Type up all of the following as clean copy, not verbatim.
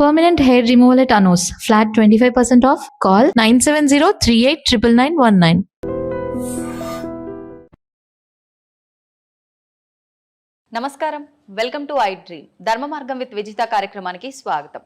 Permanent hair removal at Anos. Flat 25% off. Call 970-389919. నమస్కారం, welcome to I dream. ధర్మ మార్గం with Vijitha కార్యక్రమానికి స్వాగతం.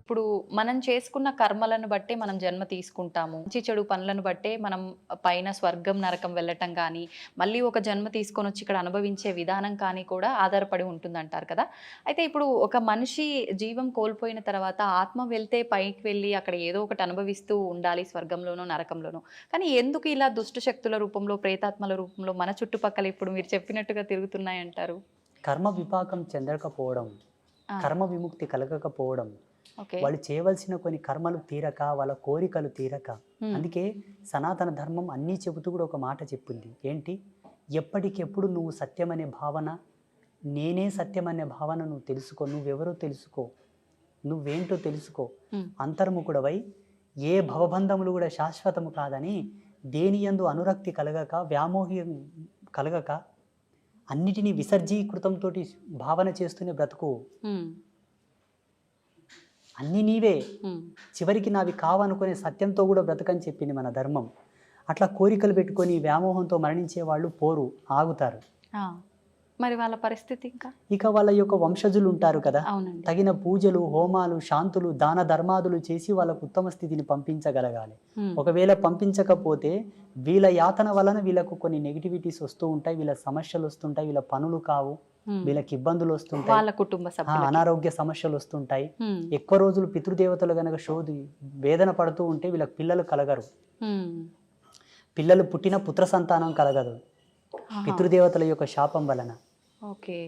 ఇప్పుడు మనం చేసుకున్న కర్మలను బట్టే మనం జన్మ తీసుకుంటాము. మంచి చెడు పనులను బట్టే మనం పైన స్వర్గం నరకం వెళ్ళటం కానీ, మళ్ళీ ఒక జన్మ తీసుకొని వచ్చి ఇక్కడ అనుభవించే విధానం కానీ కూడా ఆధారపడి ఉంటుందంటారు కదా. అయితే ఇప్పుడు ఒక మనిషి జీవం కోల్పోయిన తర్వాత ఆత్మ వెళ్తే పైకి వెళ్ళి అక్కడ ఏదో ఒకటి అనుభవిస్తూ ఉండాలి, స్వర్గంలోనో నరకంలోనో. కానీ ఎందుకు ఇలా దుష్ట శక్తుల రూపంలో, ప్రేతాత్మల రూపంలో మన చుట్టుపక్కల ఇప్పుడు మీరు చెప్పినట్టుగా తిరుగుతున్నాయంటారు? కర్మ విపాకం చెందకపోవడం, కర్మ విముక్తి కలగకపోవడం, వాళ్ళు చేయవలసిన కొన్ని కర్మలు తీరక, వాళ్ళ కోరికలు తీరక. అందుకే సనాతన ధర్మం అన్నీ చెబుతూ కూడా ఒక మాట చెప్పింది. ఏంటి? ఎప్పటికెప్పుడు నువ్వు సత్యం అనే భావన, నేనే సత్యం అనే భావన నువ్వు తెలుసుకో. నువ్వెవరో తెలుసుకో, నువ్వేంటో తెలుసుకో. అంతర్ముఖుడవై ఏ భవబంధములు కూడా శాశ్వతము కాదని, దేని యందు అనురక్తి కలగక, వ్యామోహం కలగక, అన్నిటినీ విసర్జీకృతంతో భావన చేస్తూనే బ్రతుకు. అన్నీ నీవే, చివరికి నావి కావనుకునే సత్యంతో కూడా బ్రతకని చెప్పింది మన ధర్మం. అట్లా కోరికలు పెట్టుకొని వ్యామోహంతో మరణించే వాళ్ళు పోరు, ఆగుతారు. మరి వాళ్ళ పరిస్థితి ఇక వాళ్ళ యొక్క వంశజులు ఉంటారు కదా, తగిన పూజలు, హోమాలు, శాంతులు, దాన ధర్మాదులు చేసి వాళ్ళకు ఉత్తమ స్థితిని పంపించగలగాలి. ఒకవేళ పంపించకపోతే వీళ్ళ యాతన వలన వీళ్ళకు కొన్ని నెగిటివిటీస్ వస్తూ ఉంటాయి, వీళ్ళ సమస్యలు వస్తుంటాయి, వీళ్ళ పనులు కావు, వీళ్ళకి ఇబ్బందులు వస్తుంటాయి, వాళ్ళ కుటుంబ సభ్యులు అనారోగ్య సమస్యలు వస్తుంటాయి. ఎక్కువ రోజులు పితృదేవతలు గనక వేదన పడుతూ ఉంటే వీళ్ళకి పిల్లలు కలగరు. పిల్లలు పుట్టిన పుత్ర సంతానం కలగదు, పితృదేవతల యొక్క శాపం వలన. ఓకే.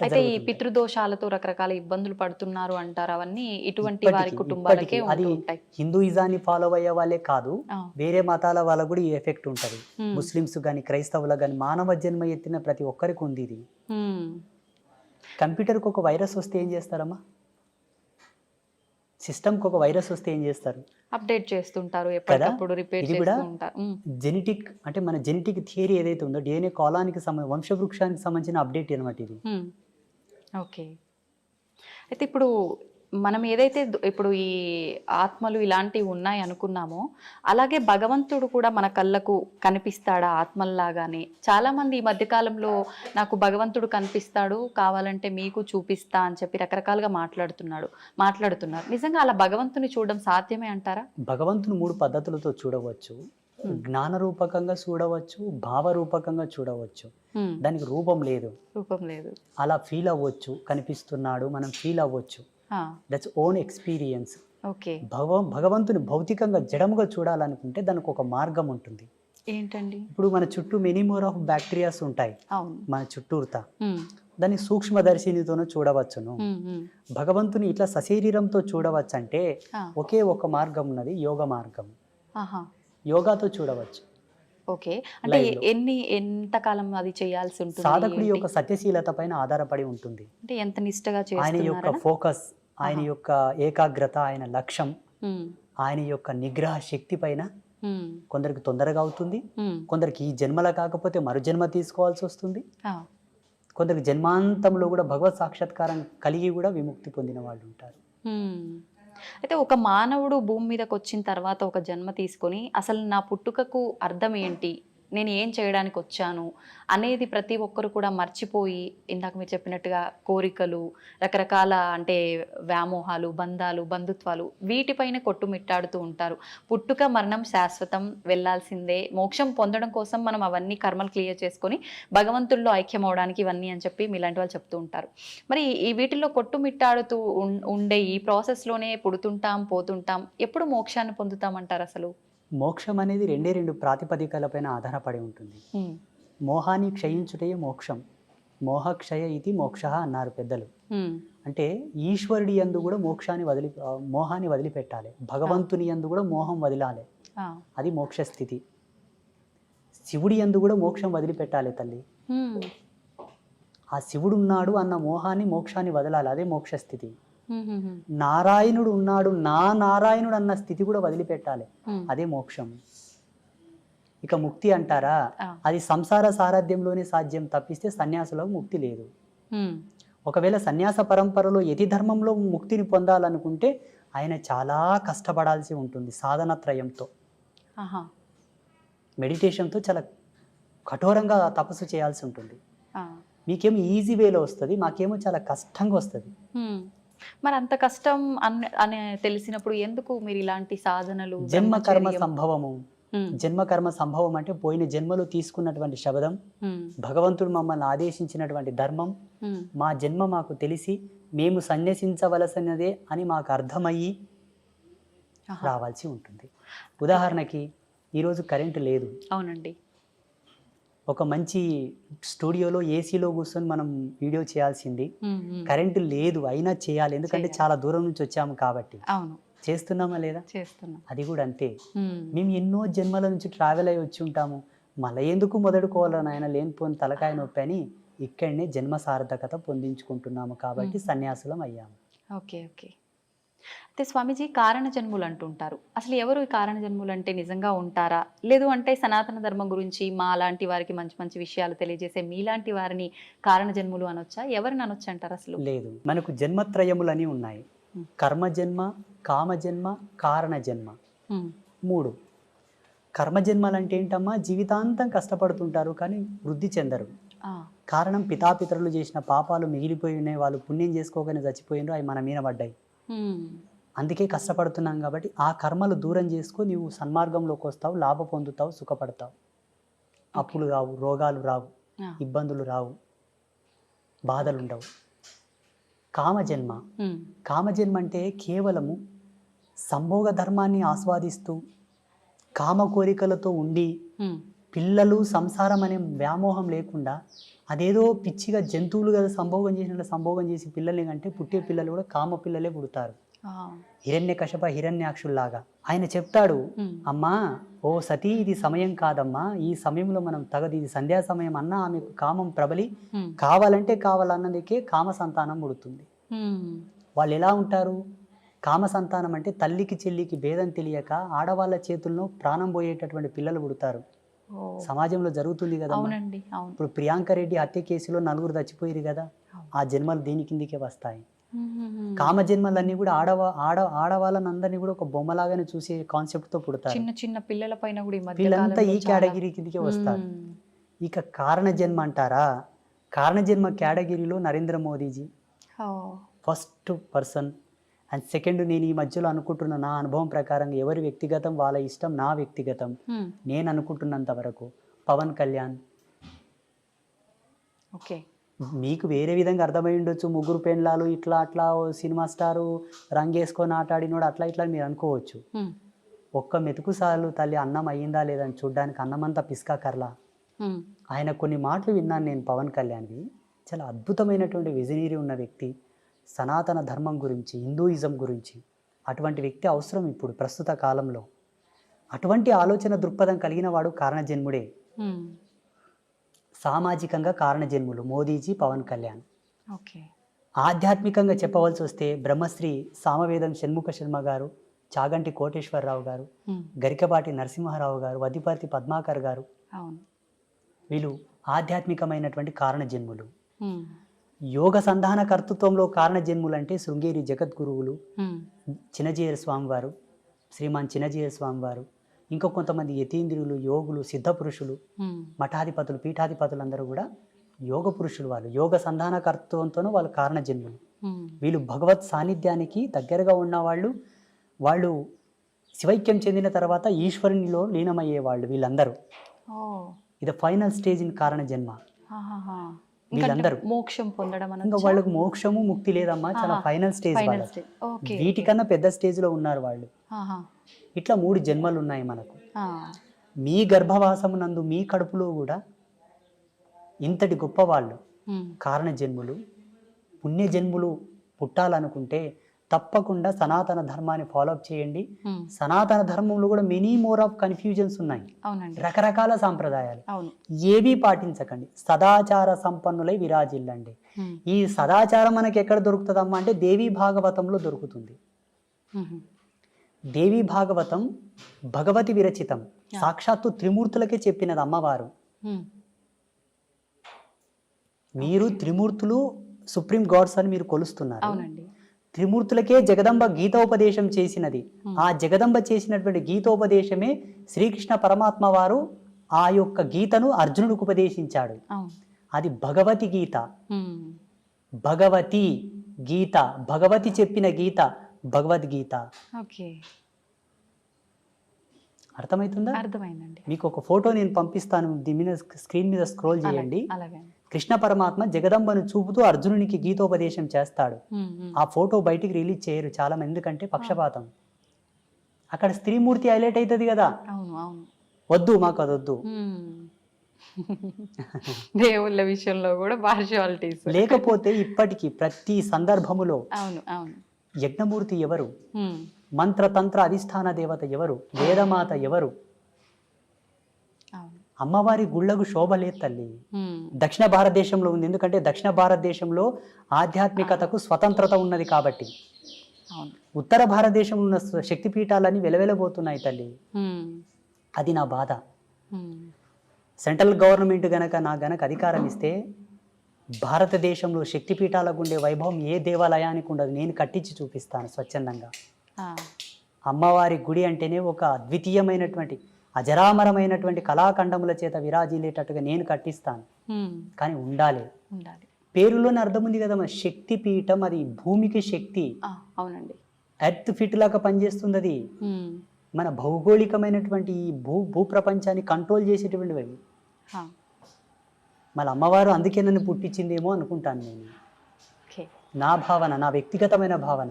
అయితే ఈ పితృదోషాలతో రకరకాల ఇబ్బందులు పడుతున్నారు అంటారు. అవన్నీ ఇటువంటి వారి కుటుంబాలకే ఉంటాయి. హిందూయిజాన్ని ఫాలో అయ్యే వాళ్ళే కాదు, వేరే మతాల వాళ్ళకు కూడా ఈ ఎఫెక్ట్ ఉంటది. ముస్లిమ్స్ గాని, క్రైస్తవులకు గాని, మానవ జన్మ ఎత్తిన ప్రతి ఒక్కరికి ఉంది ఇది. కంప్యూటర్కి ఒక వైరస్ వస్తే ఏం చేస్తారమ్మా? సిస్టమ్కి ఒక వైరస్ వస్తే ఏం చేస్తారు? అప్డేట్ చేస్తుంటారు, ఎప్పటికప్పుడు రిపేర్ చేస్తూ ఉంటారు. జెనెటిక్ అంటే మన జెనెటిక్ థియరీ ఏదైతే ఉందో, డిఎన్ఏ కాలానికి వంశవృక్షానికి సంబంధించిన అప్డేట్ అనమాట ఇది. ఓకే. అయితే ఇప్పుడు మనం ఏదైతే ఇప్పుడు ఈ ఆత్మలు ఇలాంటివి ఉన్నాయి అనుకున్నామో, అలాగే భగవంతుడు కూడా మన కళ్ళకు కనిపిస్తాడా ఆత్మల్లాగానే? చాలామంది ఈ మధ్యకాలంలో నాకు భగవంతుడు కనిపిస్తాడు, కావాలంటే మీకు చూపిస్తా అని చెప్పి రకరకాలుగా మాట్లాడుతున్నారు. నిజంగా అలా భగవంతుని చూడడం సాధ్యమే అంటారా? భగవంతుని 3 పద్ధతులతో చూడవచ్చు. జ్ఞానరూపకంగా చూడవచ్చు, భావరూపకంగా చూడవచ్చు. దానికి రూపం లేదు. అలా ఫీల్ అవ్వచ్చు, కనిపిస్తున్నాడు, మనం ఫీల్ అవ్వచ్చు. That's own experience. భగవంతుని భౌతికంగా జడముగా చూడాలనుకుంటే దానికి ఒక మార్గం ఉంటుంది. ఏంటండి? ఇప్పుడు మన చుట్టూ మెనీ మోర్ ఆఫ్ బ్యాక్టీరియాస్ ఉంటాయి మన చుట్టూతా. దాన్ని సూక్ష్మదర్శినితోనూ చూడవచ్చును. భగవంతుని ఇట్లా సశరీరంతో చూడవచ్చు అంటే ఒకే ఒక మార్గం ఉన్నది, యోగ మార్గం. యోగాతో చూడవచ్చు. ఓకే. అంటే ఎంతకాలం అది చేయాల్సి ఉంటుంది? సాధకుడి యొక్క సత్యశీలత పైన ఆధారపడి ఉంటుంది. అంటే ఎంత నిష్టగా ఆయన యొక్క ఫోకస్, ఆయన యొక్క ఏకాగ్రత, ఆయన లక్ష్యం, ఆయన యొక్క నిగ్రహ శక్తి పైన కొందరికి తొందరగా అవుతుంది, కొందరికి ఈ జన్మల కాకపోతే మరు జన్మ తీసుకోవాల్సి వస్తుంది, కొందరికి జన్మాంతంలో కూడా భగవత్ సాక్షాత్కారం కలిగి కూడా విముక్తి పొందిన వాళ్ళు ఉంటారు. అయితే ఒక మానవుడు భూమి మీదకి వచ్చిన తర్వాత ఒక జన్మ తీసుకొని అసలు నా పుట్టుకకు అర్థం ఏంటి, నేను ఏం చేయడానికి వచ్చాను అనేది ప్రతి ఒక్కరు కూడా మర్చిపోయి, ఇందాక మీరు చెప్పినట్టుగా కోరికలు, రకరకాల అంటే వ్యామోహాలు, బంధాలు, బంధుత్వాలు, వీటిపైన కొట్టుమిట్టాడుతూ ఉంటారు. పుట్టుక మరణం శాశ్వతం, వెళ్ళాల్సిందే, మోక్షం పొందడం కోసం మనం అవన్నీ కర్మలు క్లియర్ చేసుకొని భగవంతుల్లో ఐక్యం అవడానికి ఇవన్నీ అని చెప్పి మీలాంటి వాళ్ళు చెప్తూ ఉంటారు. మరి ఈ వీటిల్లో కొట్టుమిట్టాడుతూ ఉండే ఈ ప్రాసెస్లోనే పుడుతుంటాం, పోతుంటాం, ఎప్పుడు మోక్షాన్ని పొందుతామంటారు? అసలు మోక్షం అనేది 2 ప్రాతిపదికలపైన ఆధారపడి ఉంటుంది. మోహాన్ని క్షయించుటే మోక్షం, మోహక్షయ ఇది మోక్ష అన్నారు పెద్దలు. అంటే ఈశ్వరుడి యందు కూడా మోహాన్ని వదిలిపెట్టాలి, భగవంతుని యందు కూడా మోహం వదిలాలి, అది మోక్ష స్థితి. శివుడి యందు కూడా మోక్షం వదిలిపెట్టాలి తల్లి. ఆ శివుడు ఉన్నాడు అన్న మోహాన్ని, మోక్షాన్ని వదలాలి, అదే మోక్ష స్థితి. నారాయణుడు ఉన్నాడు, నా నారాయణుడు అన్న స్థితి కూడా వదిలిపెట్టాలి, అదే మోక్షం. ఇక ముక్తి అంటారా, అది సంసార సారథ్యంలోనే సాధ్యం తప్పిస్తే సన్యాసులకు ముక్తి లేదు. ఒకవేళ సన్యాస పరంపరలో యతి ధర్మంలో ముక్తిని పొందాలనుకుంటే ఆయన చాలా కష్టపడాల్సి ఉంటుంది సాధనత్రయంతో, మెడిటేషన్తో చాలా కఠోరంగా తపస్సు చేయాల్సి ఉంటుంది. మీకేమో ఈజీ వేలో వస్తుంది, మాకేమో చాలా కష్టంగా వస్తుంది. మరి అంత కష్టం అని తెలిసినప్పుడు ఎందుకు మీరు ఇలాంటి సాధనలు? జన్మకర్మ సంభవము. జన్మకర్మ సంభవం అంటే పోయిన జన్మలో తీసుకున్నటువంటి శబదం, భగవంతుడు మమ్మల్ని ఆదేశించినటువంటి ధర్మం, మా జన్మ మాకు తెలిసి మేము సన్యసించవలసినదే అని మాకు అర్థమయ్యి రావాల్సి ఉంటుంది. ఉదాహరణకి ఈరోజు కరెంటు లేదు. అవునండి. ఒక మంచి స్టూడియోలో ఏసీలో కూర్చొని మనం వీడియో చేయాల్సింది, కరెంటు లేదు అయినా చేయాలి, ఎందుకంటే చాలా దూరం నుంచి వచ్చాము కాబట్టి. అవును, చేస్తున్నామా లేదా? చేస్తున్నాం. అది కూడా అంతే. మేము ఎన్నో జన్మల నుంచి ట్రావెల్ అయ్యి వచ్చి ఉంటాము, మళ్ళీ ఎందుకు మొదలుకోవాలని ఆయన లేనిపోని తలకాయ నొప్పి అని ఇక్కడనే జన్మ సార్థకత పొందించుకుంటున్నాము కాబట్టి సన్యాసులం అయ్యాము. Okay okay. అయితే స్వామీజీ కారణ జన్ములు అంటుంటారు. అసలు ఎవరు ఈ కారణ జన్ములు అంటే నిజంగా ఉంటారా? లేదు అంటే సనాతన ధర్మం గురించి మా లాంటి వారికి మంచి మంచి విషయాలు తెలియజేసే మీలాంటి వారిని కారణ జన్ములు అనొచ్చా? ఎవరిని అనొచ్చు అంటారు అసలు? లేదు, మనకు జన్మత్రయములని ఉన్నాయి. కర్మజన్మ, కామజన్మ, కారణ జన్మ. 3. కర్మజన్మలు అంటే ఏంటమ్మా? జీవితాంతం కష్టపడుతుంటారు కానీ వృద్ధి చెందరు. కారణం పితాపితరులు చేసిన పాపాలు మిగిలిపోయి ఉన్నాయి, వాళ్ళు పుణ్యం చేసుకోగానే చచ్చిపోయినారు, అవి మన మీద పడ్డాయి. అందుకే కష్టపడుతున్నాం కాబట్టి ఆ కర్మలు దూరం చేసుకో, నీవు సన్మార్గంలోకి వస్తావు, లాభ పొందుతావు, సుఖపడతావు. అప్పులు రావు, రోగాలు రావు, ఇబ్బందులు రావు, బాధలు ఉండవు. కామజన్మ. కామజన్మ అంటే కేవలము సంభోగ ధర్మాన్ని ఆస్వాదిస్తూ కామ కోరికలతో ఉండి పిల్లలు సంసారం అనే వ్యామోహం లేకుండా అదేదో పిచ్చిగా జంతువులు కదా సంభోగం చేసినట్లు సంభోగం చేసి పిల్లల్ని కంటే పుట్టే పిల్లలు కూడా కామ పిల్లలే పుడతారు. హిరణ్యకశప హిరణ్యాక్షుల్లాగా. ఆయన చెప్తాడు, అమ్మా ఓ సతీ, ఇది సమయం కాదమ్మా, ఈ సమయంలో మనం తగదు, ఇది సంధ్యా సమయం అన్నా ఆమెకు కామం ప్రబలి కావాలంటే కావాలన్నదికే కామ సంతానం పుడుతుంది. వాళ్ళు ఎలా ఉంటారు? కామ సంతానం అంటే తల్లికి చెల్లికి భేదం తెలియక ఆడవాళ్ళ చేతుల్లో ప్రాణం పోయేటటువంటి పిల్లలు పుడతారు. సమాజంలో జరుగుతుంది కదా. ఇప్పుడు ప్రియాంక రెడ్డి హత్య కేసులో 4 చచ్చిపోయారు కదా, ఆ జన్మలు దీని కిందికే వస్తాయి. కామ జన్మలన్నీ కూడా ఆడవాళ్ళని అందరినీ కూడా ఒక బొమ్మలాగానే చూసే కాన్సెప్ట్ తో పుడతారు. చిన్న చిన్న పిల్లల పైన కూడా వీళ్ళంతా ఈ కేటగిరీ కిందికే వస్తారు. ఇక కారణ జన్మ అంటారా? కారణ జన్మ కేటగిరీలో Narendra Modiji first person. And second, నేను ఈ మధ్యలో అనుకుంటున్న నా అనుభవం ప్రకారం ఎవరి వ్యక్తిగతం వాళ్ళ ఇష్టం, నా వ్యక్తిగతం నేను అనుకుంటున్నంత వరకు పవన్ కళ్యాణ్. ఓకే, మీకు వేరే విధంగా అర్థమై ఉండొచ్చు, 3 పెండ్లాలు ఇట్లా అట్లా సినిమా స్టారు రంగేసుకొని ఆటాడినోడు అట్లా ఇట్లా మీరు అనుకోవచ్చు. ఒక్క మెతుకు సార్లు తల్లి అన్నం అయ్యిందా లేదని చూడ్డానికి అన్నమంతా పిస్కా కర్లా. ఆయన కొన్ని మాటలు విన్నాను నేను పవన్ కళ్యాణ్వి, చాలా అద్భుతమైనటువంటి విజనరీ ఉన్న వ్యక్తి, సనాతన ధర్మం గురించి, హిందూయిజం గురించి. అటువంటి వ్యక్తి అవసరం ఇప్పుడు ప్రస్తుత కాలంలో. అటువంటి ఆలోచన దృక్పథం కలిగిన వాడు కారణజన్ముడే. సామాజికంగా కారణజన్ములు మోదీజీ, పవన్ కళ్యాణ్. ఆధ్యాత్మికంగా చెప్పవలసి వస్తే బ్రహ్మశ్రీ సామవేదం షణ్ముఖ శర్మ గారు, చాగంటి కోటేశ్వరరావు గారు, గరికపాటి నరసింహారావు గారు, వద్దిపర్తి పద్మాకర్ గారు, వీళ్ళు ఆధ్యాత్మికమైనటువంటి కారణజన్ములు. యోగ సంధాన కర్తృత్వంలో కారణజన్ములు అంటే శృంగేరి జగద్గురువులు, చిన్నజీయర్ స్వామి వారు, శ్రీమాన్ చిన్నజీయర్ స్వామి వారు, ఇంకా కొంతమంది యతీంద్రులు, యోగులు, సిద్ధ పురుషులు, మఠాధిపతులు, పీఠాధిపతులు అందరూ కూడా యోగ పురుషులు. వాళ్ళు యోగ సంధాన కర్తృత్వంతోనూ వాళ్ళు కారణజన్ములు. వీళ్ళు భగవత్ సాన్నిధ్యానికి దగ్గరగా ఉన్నవాళ్ళు. వాళ్ళు శివైక్యం చెందిన తర్వాత ఈశ్వరునిలో లీనమయ్యే వాళ్ళు వీళ్ళందరూ. ఇది ఫైనల్ స్టేజ్ ఇన్ కారణ జన్మ. వీళ్ళందరూ మోక్షం పొందడం, ఇంకా వాళ్ళకు మోక్షము ముక్తి లేదమ్మా, చాలా ఫైనల్ స్టేజ్. వీటికన్నా పెద్ద స్టేజ్ లో ఉన్నారు వాళ్ళు. ఇట్లా 3 జన్మలు ఉన్నాయి మనకు. మీ గర్భవాసమునందు మీ కడుపులో కూడా ఇంతటి గొప్ప వాళ్ళు కారణ జన్ములు, పుణ్య జన్ములు పుట్టాలనుకుంటే తప్పకుండా సనాతన ధర్మాన్ని ఫాలోఅప్ చేయండి. సనాతన ధర్మంలో కూడా మెనీ మోర్ ఆఫ్ కన్ఫ్యూజన్స్ ఉన్నాయి, రకరకాల సాంప్రదాయాలు. ఏవి పాటించకండి, సదాచార సంపన్నులై విరాజిల్లండి. ఈ సదాచారం మనకి ఎక్కడ దొరుకుతుందమ్మా అంటే దేవీ భాగవతంలో దొరుకుతుంది. దేవీ భాగవతం భగవతి విరచితం. సాక్షాత్తు త్రిమూర్తులకే చెప్పినది అమ్మవారు. మీరు త్రిమూర్తులు సుప్రీం గాడ్స్ అని మీరు కొలుస్తున్నారు. అవునండి. త్రిమూర్తులకే జగదంబ గీతోపదేశం చేసినది. ఆ జగదంబ చేసినటువంటి గీతోపదేశమే శ్రీకృష్ణ పరమాత్మ వారు ఆ యొక్క గీతను అర్జునుడికి ఉపదేశించాడు. అది భగవతి గీత. భగవతి గీత, భగవతి చెప్పిన గీత భగవద్గీత. ఓకే, అర్థమవుతుందా? అర్థమైందండి. మీకు ఒక ఫోటో నేను పంపిస్తాను, దీని మీద స్క్రీన్ మీద స్క్రోల్ చేయండి. అలాగే. కృష్ణ పరమాత్మ జగదంబను చూపుతూ అర్జునునికి గీతోపదేశం చేస్తాడు. ఆ ఫోటో బయటికి రిలీజ్ చేయరు చాలా మంది, ఎందుకంటే పక్షపాతం. అక్కడ స్త్రీమూర్తి హైలైట్ అవుతుంది కదా. అవును అవును. వద్దు, మాకు అది వద్దు. దేవుళ్ళ విషయంలో కూడా పార్షియాలిటీస్. లేకపోతే ఇప్పటికీ ప్రతి సందర్భములో అవును అవును, యజ్ఞమూర్తి ఎవరు, మంత్రతంత్ర అధిష్టాన దేవత ఎవరు, వేదమాత ఎవరు? అమ్మవారి గుళ్ళకు శోభ లేదు తల్లి. దక్షిణ భారతదేశంలో ఉంది, ఎందుకంటే దక్షిణ భారతదేశంలో ఆధ్యాత్మికతకు స్వతంత్రత ఉన్నది కాబట్టి. ఉత్తర భారతదేశంలో ఉన్న శక్తిపీఠాలన్నీ వెలవెలబోతున్నాయి తల్లి. అది నా బాధ. సెంట్రల్ గవర్నమెంట్ నాకు అధికారం ఇస్తే భారతదేశంలో శక్తిపీఠాలకు ఉండే వైభవం ఏ దేవాలయానికి ఉండదు. నేను కట్టించి చూపిస్తాను స్వచ్ఛందంగా. అమ్మవారి గుడి అంటేనే ఒక అద్వితీయమైనటువంటి అజరామరమైనటువంటి కళాఖండముల చేత విరాజిల్లేటట్టుగా నేను కట్టిస్తాను. కానీ ఉండాలి. పేరులోనే అర్థం ఉంది కదా, మన శక్తి పీఠం, అది భూమికి శక్తి. అవునండి. ఎర్త్ ఫిట్ లాగా పనిచేస్తుంది అది. మన భౌగోళికమైనటువంటి ఈ భూప్రపంచాన్ని కంట్రోల్ చేసేటువంటివి. మళ్ళీ అమ్మవారు అందుకే నన్ను పుట్టించిందేమో అనుకుంటాను నేను. నా భావన, నా వ్యక్తిగతమైన భావన,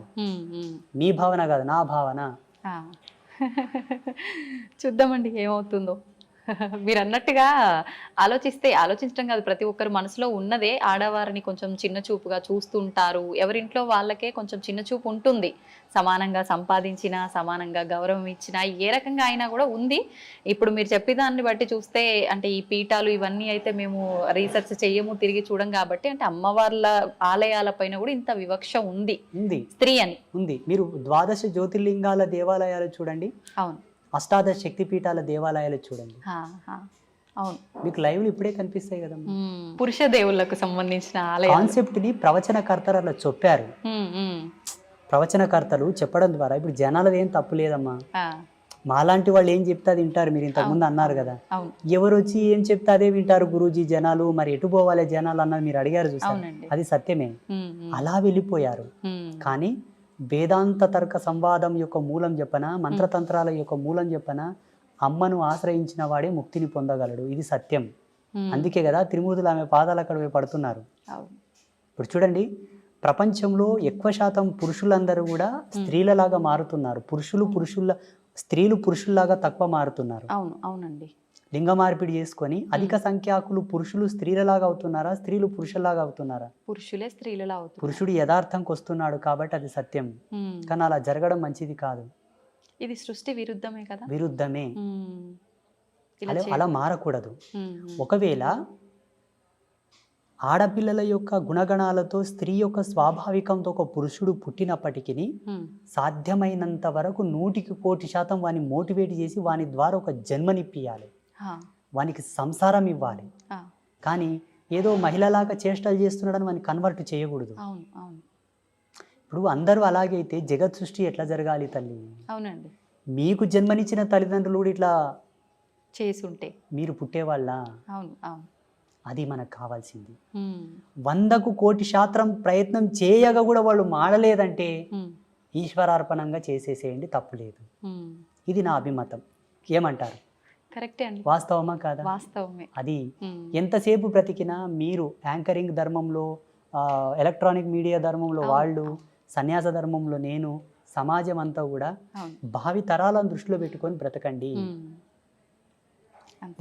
మీ భావన కాదు, నా భావన. చూద్దామండి ఏమవుతుందో. మీరు అన్నట్టుగా ఆలోచించడం కాదు, ప్రతి ఒక్కరు మనసులో ఉన్నదే. ఆడవారిని కొంచెం చిన్న చూపుగా చూస్తుంటారు. ఎవరింట్లో వాళ్ళకే కొంచెం చిన్న చూపు ఉంటుంది. సమానంగా సంపాదించినా, సమానంగా గౌరవం ఇచ్చినా, ఏ రకంగా అయినా కూడా ఉంది. ఇప్పుడు మీరు చెప్పేదాన్ని బట్టి చూస్తే, అంటే ఈ పీఠాలు ఇవన్నీ అయితే మేము రీసెర్చ్ చెయ్యము, తిరిగి చూడం కాబట్టి, అంటే అమ్మవార్ల ఆలయాల పైన కూడా ఇంత వివక్ష ఉంది స్త్రీ అని ఉంది. మీరు ద్వాదశ జ్యోతిర్లింగాల దేవాలయాలు చూడండి. అవును. అష్టాదశ శక్తిపీఠాల దేవాలయాలు చూడండి. అవును, మీకు లైవ్లు ఇప్పుడే కనిపిస్తాయి కదా. పురుష దేవుళ్ళకు సంబంధించిన కాన్సెప్ట్ ని ప్రవచనకర్తలు అలా చెప్పారు. ప్రవచనకర్తలు చెప్పడం ద్వారా ఇప్పుడు జనాలది ఏం తప్పు లేదమ్మా. మాలాంటి వాళ్ళు ఏం చెప్తే అది వింటారు. మీరు ఇంతకుముందు అన్నారు కదా, ఎవరు వచ్చి ఏం చెప్తే అదే వింటారు గురూజీ జనాలు, మరి ఎటు పోవాలి జనాలు అన్నది మీరు అడిగారు చూసారు. అది సత్యమే. అలా వెళ్ళిపోయారు. కానీ వేదాంత తర్క సంవాదం యొక్క మూలం చెప్పన, మంత్రతంత్రాల యొక్క మూలం చెప్పన, అమ్మను ఆశ్రయించిన వాడే ముక్తిని పొందగలడు. ఇది సత్యం. అందుకే కదా త్రిమూర్తులు ఆమె పాదాలు అక్కడ పడుతున్నారు. ఇప్పుడు చూడండి, ప్రపంచంలో ఎక్కువ శాతం పురుషులందరూ కూడా స్త్రీలలాగా మారుతున్నారు. స్త్రీలు పురుషుల్లాగా తక్కువ మారుతున్నారు. అవునండి. లింగ మార్పిడి చేసుకొని అధిక సంఖ్యాకులు పురుషులు స్త్రీలలాగా అవుతున్నారా, స్త్రీలు పురుషుల్లాగా అవుతున్నారా? పురుషులే స్త్రీలలా అవుతున్నారు. పురుషుడు యథార్థంకి వస్తున్నాడు కాబట్టి అది సత్యం. కానీ అలా జరగడం మంచిది కాదు. ఇది సృష్టి విరుద్ధమే కదా. విరుద్ధమే. అలా మారకూడదు. ఒకవేళ ఆడపిల్లల యొక్క గుణగణాలతో స్త్రీ యొక్క స్వాభావికంతో ఒక పురుషుడు పుట్టినప్పటికీ సాధ్యమైనంత వరకు 100% వాని మోటివేట్ చేసి వాని ద్వారా ఒక జన్మనిప్పియాలి, వానికి సంసారం ఇవ్వాలి. కానీ ఏదో మహిళలాగా చేష్టలు చేస్తున్నాడని వాని కన్వర్ట్ చేయకూడదు. ఇప్పుడు అందరూ అలాగైతే జగత్ సృష్టి ఎట్లా జరగాలి తల్లి? అవునండి. మీకు జన్మనిచ్చిన తల్లిదండ్రులు కూడా ఇట్లా చేసుంటే మీరు పుట్టేవాళ్ళ? అవును అవును. అది మనకు కావాల్సింది. 100కు 1,000,000 ప్రయత్నం చేయగా కూడా వాళ్ళు మాడలేదంటే ఈశ్వరార్పణంగా చేసేసేయండి, తప్పులేదు. ఇది నా అభిమతం. ఏమంటారు? కరెక్టే అండి. వాస్తవమా కాదా? వాస్తవమే. అది ఎంతసేపు బ్రతికినా మీరు యాంకరింగ్ ధర్మంలో, ఎలక్ట్రానిక్ మీడియా ధర్మంలో వాళ్ళు, సన్యాస ధర్మంలో నేను, సమాజం అంతా కూడా భావి తరాలను దృష్టిలో పెట్టుకొని బ్రతకండి.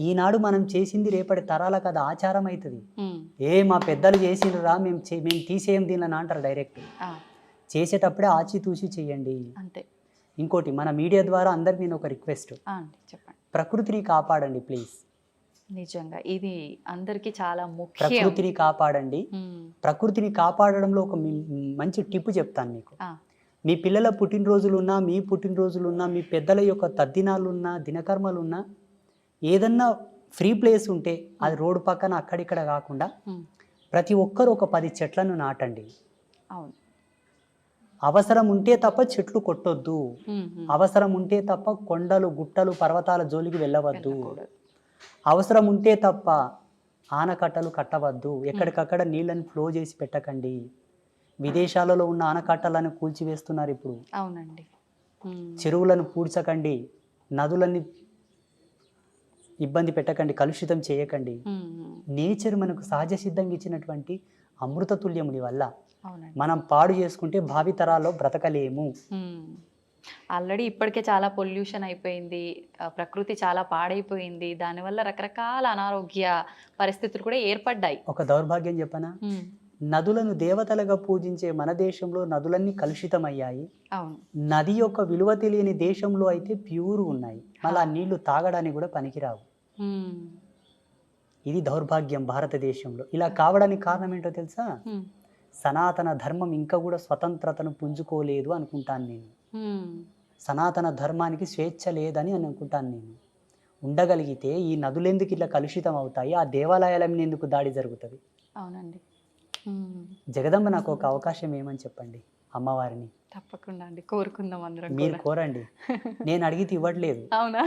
ఈనాడు మనం చేసింది రేపటి తరాలకు అది ఆచారం అవుతుంది. మా పెద్దలు చేసిండ్రా మేము తీసేయం దీనిని అంటారు డైరెక్ట్. చేసేటప్పుడే ఆచితూచి చేయండి. అంతే. ఇంకోటి, మన మీడియా ద్వారా అందరికి నేను ఒక రిక్వెస్ట్, చెప్పండి. ప్రకృతిని కాపాడండి ప్లీజ్. నిజంగా ఇది అందరికీ చాలా ముఖ్యం. ప్రకృతిని కాపాడండి. ప్రకృతిని కాపాడడంలో ఒక మంచి టిప్ చెప్తాను మీకు. మీ పిల్లల పుట్టినరోజులున్నా, మీ పుట్టినరోజులున్నా, మీ పెద్దల యొక్క తద్దినాలున్నా, దినకర్మలున్నా ఏదన్నా ఫ్రీ ప్లేస్ ఉంటే అది రోడ్డు పక్కన అక్కడిక్కడ కాకుండా ప్రతి ఒక్కరు ఒక 10 చెట్లను నాటండి. అవును. అవసరం ఉంటే తప్ప చెట్లు కొట్టొద్దు. అవసరం ఉంటే తప్ప కొండలు గుట్టలు పర్వతాల జోలికి వెళ్ళవద్దు. అవసరం ఉంటే తప్ప ఆనకట్టలు కట్టవద్దు. ఎక్కడికక్కడ నీళ్ళని ఫ్లో చేసి పెట్టకండి. విదేశాలలో ఉన్న ఆనకట్టలను కూల్చివేస్తున్నారు ఇప్పుడు. అవునండి. చెరువులను పూడ్చకండి. నదులని ఇబ్బంది పెట్టకండి, కలుషితం చేయకండి. నేచర్ మనకు సహజ సిద్ధంగా ఇచ్చినటువంటి అమృతతుల్యముని వల్ల మనం పాడు చేసుకుంటే భావితరాల్లో బ్రతకలేము. ఆల్రెడీ ఇప్పటికే చాలా పొల్యూషన్ అయిపోయింది, ప్రకృతి చాలా పాడైపోయింది, దానివల్ల రకరకాల అనారోగ్య పరిస్థితులు కూడా ఏర్పడ్డాయి. ఒక దౌర్భాగ్యం చెప్పనా, నదులను దేవతలుగా పూజించే మన దేశంలో నదులన్నీ కలుషితమయ్యాయి. నది యొక్క విలువ తెలియని దేశంలో అయితే ప్యూర్ ఉన్నాయి, మళ్ళీ ఆ నీళ్లు తాగడానికి కూడా పనికిరావు. ఇది దౌర్భాగ్యం భారతదేశంలో. ఇలా కావడానికి కారణం ఏంటో తెలుసా, సనాతన ధర్మం ఇంకా కూడా స్వతంత్రతను పుంజుకోలేదు అనుకుంటాను నేను. సనాతన ధర్మానికి స్వేచ్ఛ లేదని అనుకుంటాను నేను. ఉండగలిగితే ఈ నదులెందుకు ఇట్లా కలుషితం అవుతాయి, ఆ దేవాలయాల మీద ఎందుకు దాడి జరుగుతుంది? అవునండి. జగదంబ నాకు ఒక అవకాశం ఏమని చెప్పండి అమ్మవారిని. తప్పకుండా అండి, కోరుకుందాం అందరం. మీరు కోరండి, నేను అడిగితే ఇవ్వట్లేదు. అవునా?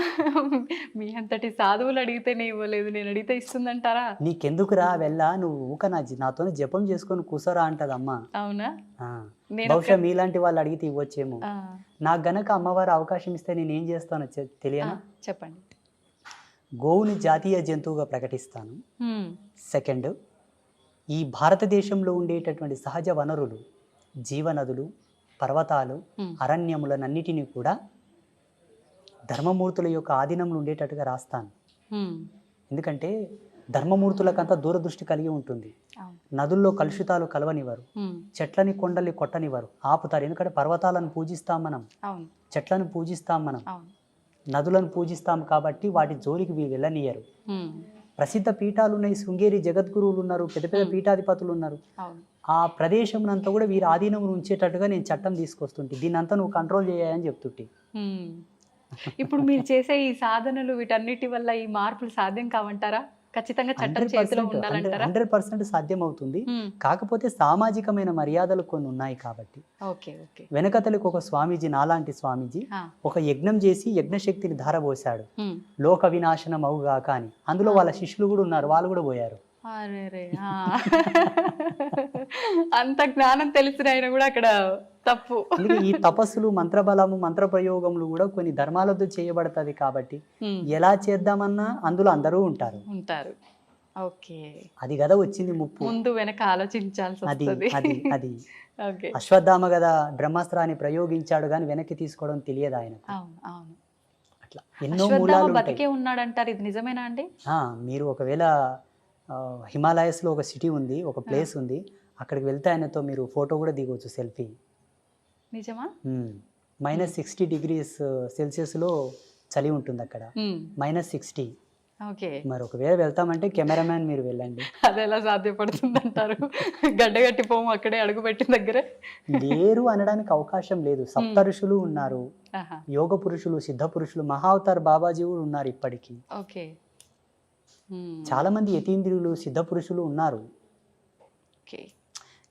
మీ అంతటి సాధువులు అడిగితేనే ఇవ్వలేదు, నేను అడిగితే ఇస్తుందంటారా? నీకెందుకురా వెళ్ళా, నువ్వు ఊక నాతో జపం చేసుకొని కూసరా అంటది అమ్మ. అవునా? బహుశా మీలాంటి వాళ్ళు అడిగితే ఇవ్వచ్చేమో. నాకు గనక అమ్మవారు అవకాశం ఇస్తే నేను ఏం చేస్తానో తెలియనా? చెప్పండి. గోవుని జాతీయ జంతువుగా ప్రకటిస్తాను. సెకండ్, ఈ భారతదేశంలో ఉండేటటువంటి సహజ వనరులు, జీవనదులు, పర్వతాలు, అరణ్యములనన్నిటినీ కూడా ధర్మమూర్తుల యొక్క ఆధీనంలో ఉండేటట్టుగా రాస్తాను. ఎందుకంటే ధర్మమూర్తులకంతా దూరదృష్టి కలిగి ఉంటుంది. నదుల్లో కలుషితాలు కలవనివ్వరు, చెట్లని కొండల్ని కొట్టనివ్వరు, ఆపుతారు. ఎందుకంటే పర్వతాలను పూజిస్తాం మనం, చెట్లను పూజిస్తాం మనం, నదులను పూజిస్తాం కాబట్టి వాటి జోలికి వెళ్ళనియరు. ప్రసిద్ధ పీఠాలు ఉన్నాయి, శృంగేరి జగద్గురువులు ఉన్నారు, పెద్ద పెద్ద పీఠాధిపతులు ఉన్నారు. ఆ ప్రదేశంనంతా కూడా వీరి ఆధీనంలో ఉంచేటట్టుగా నేను చట్టం తీసుకొస్తుంటే, దీన్ని అంతా నువ్వు కంట్రోల్ చేయాలని చెప్తుంటే. ఇప్పుడు మీరు చేసే ఈ సాధనలు వీటన్నిటి వల్ల ఈ మార్పులు సాధ్యం కావంటారా? ఖచ్చితంగా చట్టం చేతిలో ఉండాలంటారా? 100% సాధ్యం అవుతుంది. కాకపోతే సామాజికమైన మర్యాదలు కొన్ని ఉన్నాయి కాబట్టి. వెనకతలకు ఒక స్వామీజీ, నాలాంటి స్వామీజీ ఒక యజ్ఞం చేసి యజ్ఞశక్తిని ధారపోసాడు, లోక వినాశనం అవుగాక అని. అందులో వాళ్ళ శిష్యులు కూడా ఉన్నారు, వాళ్ళు కూడా పోయారు. అంత జ్ఞానం తెలిసిన ఆయన కూడా అక్కడ తప్పు. ఈ తపస్సులు, మంత్రబలము, మంత్ర ప్రయోగములు కూడా కొన్ని ధర్మాలతో చేయబడతాది కాబట్టి ఎలా చేద్దామన్నా అందులో అందరూ ఉంటారు. అది కదా వచ్చింది ముప్పు. ముందు వెనక ఆలోచించాల్సి అది అశ్వత్థామ కదా బ్రహ్మాస్త్రాన్ని ప్రయోగించాడు కానీ వెనక్కి తీసుకోవడం తెలియదు ఆయనకు. అట్లా ఎన్నో మూలాలు బతికే ఉన్నాడంటారు, ఇది నిజమేనా అండి? మీరు ఒకవేళ హిమాలయస్లో ఒక సిటీ ఉంది, ఒక ప్లేస్ ఉంది, అక్కడికి వెళ్తే ఆయనతో మీరు ఫోటో కూడా దిగవచ్చు, సెల్ఫీ. నిజమా? -60 degrees సెల్సియస్లో చలి ఉంటుంది అక్కడ, -60. మరి ఒకవేళ వెళ్తామంటే కెమెరామ్యాన్ మీరు వెళ్ళండి. అది ఎలా సాధ్యపడుతుంది అంటారు? గడ్డగట్టి పోము అక్కడే అడుగు పెట్టిన దగ్గరే లేరు అనడానికి అవకాశం లేదు. సప్త ఋషులు ఉన్నారు, యోగ పురుషులు, సిద్ధ పురుషులు, మహావతార్ బాబాజీ కూడా ఉన్నారు ఇప్పటికీ. చాలా మంది యతీంద్రియులు, సిద్ధ పురుషులు ఉన్నారు.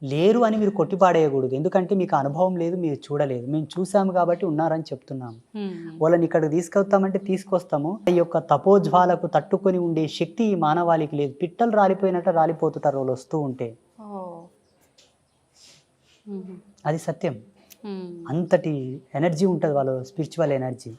లేరు అని మీరు కొట్టిపాడేయకూడదు, ఎందుకంటే మీకు అనుభవం లేదు, మీరు చూడలేదు. మేము చూసాము కాబట్టి ఉన్నారని చెప్తున్నాము. వాళ్ళని ఇక్కడికి తీసుకొస్తామంటే తీసుకొస్తాము. ఈ యొక్క తపోజ్వాలకు తట్టుకొని ఉండే శక్తి ఈ మానవాళికి లేదు. పిట్టలు రాలిపోయినట్టు రాలిపోతుంటారు వాళ్ళు వస్తూ ఉంటే. అది సత్యం. అంతటి ఎనర్జీ ఉంటుంది వాళ్ళ స్పిరిచువల్ ఎనర్జీ.